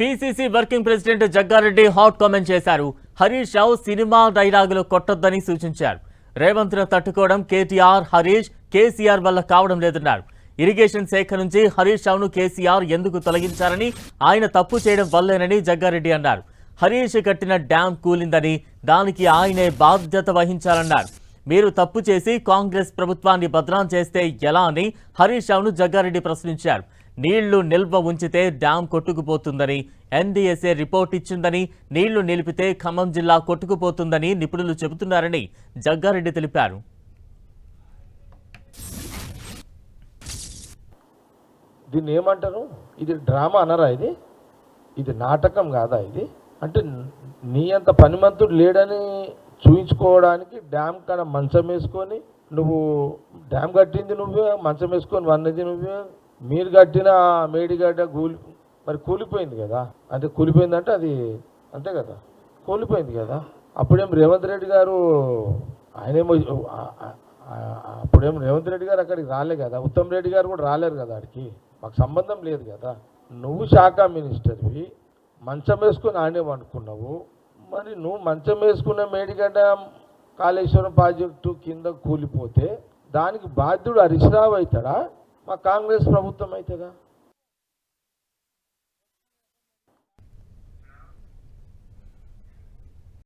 PCC working president Jaggareddy hot comment చేశారు. హరీష్ రావు cinema డైలాగులు కొట్టొద్దని సూచించారు. రేవంత్ ను తట్టుకోవడం కేటీఆర్, హరీష్, కేసీఆర్ వల్ల కావడం లేదన్నారు. ఇరిగేషన్ శాఖ నుంచి హరీష్ రావును కేసీఆర్ ఎందుకు తొలగించారని, ఆయన తప్పు చేయడం వల్లేనని జగ్గారెడ్డి అన్నారు. హరీష్ కట్టిన డ్యాం కూలిందని, దానికి ఆయనే బాధ్యత వహించాలన్నారు. మీరు తప్పు చేసి కాంగ్రెస్ ప్రభుత్వాన్ని బదనాం చేస్తే ఎలా అని హరీష్ రావును జగ్గారెడ్డి ప్రశ్నించారు. నీళ్లు నిల్వ ఉంచితే డ్యాం కొట్టుకుపోతుందని, ఎన్డీఎస్ఏ రిపోర్ట్ ఇచ్చిందని, నీళ్లు నిలిపితే ఖమ్మం జిల్లా కొట్టుకుపోతుందని నిపుణులు చెబుతున్నారని జగ్గారెడ్డి తెలిపారు. దీన్ని ఏమంటారు? ఇది డ్రామా అనరా? ఇది నాటకం కాదా? ఇది అంటే నీ అంత పనిమంతుడు లేడని చూయించుకోవడానికి డ్యామ్ కాడ మంచం వేసుకొని, నువ్వు డ్యామ్ కట్టింది నువ్వే, మంచం వేసుకొని వన్నది నువ్వే, మీరు కట్టిన మేడిగడ్డ మరి కూలిపోయింది కదా. అంటే కూలిపోయిందంటే అది అంతే కదా, కూలిపోయింది కదా. అప్పుడేం రేవంత్ రెడ్డి గారు అప్పుడేం రేవంత్ రెడ్డి గారు అక్కడికి రాలే కదా, ఉత్తమ్ రెడ్డి గారు కూడా రాలేరు కదా, అక్కడికి మాకు సంబంధం లేదు కదా. నువ్వు శాఖ మినిస్టర్వి, మంచం వేసుకొని ఆడే అనుకున్నావు. మరి నువ్వు మంచం వేసుకున్న మేడిగడ్డ కాళేశ్వరం ప్రాజెక్టు కింద కూలిపోతే దానికి బాధ్యుడు హరీష్ రావు అవుతాడా, మా కాంగ్రెస్ ప్రభుత్వం అవుతుందా?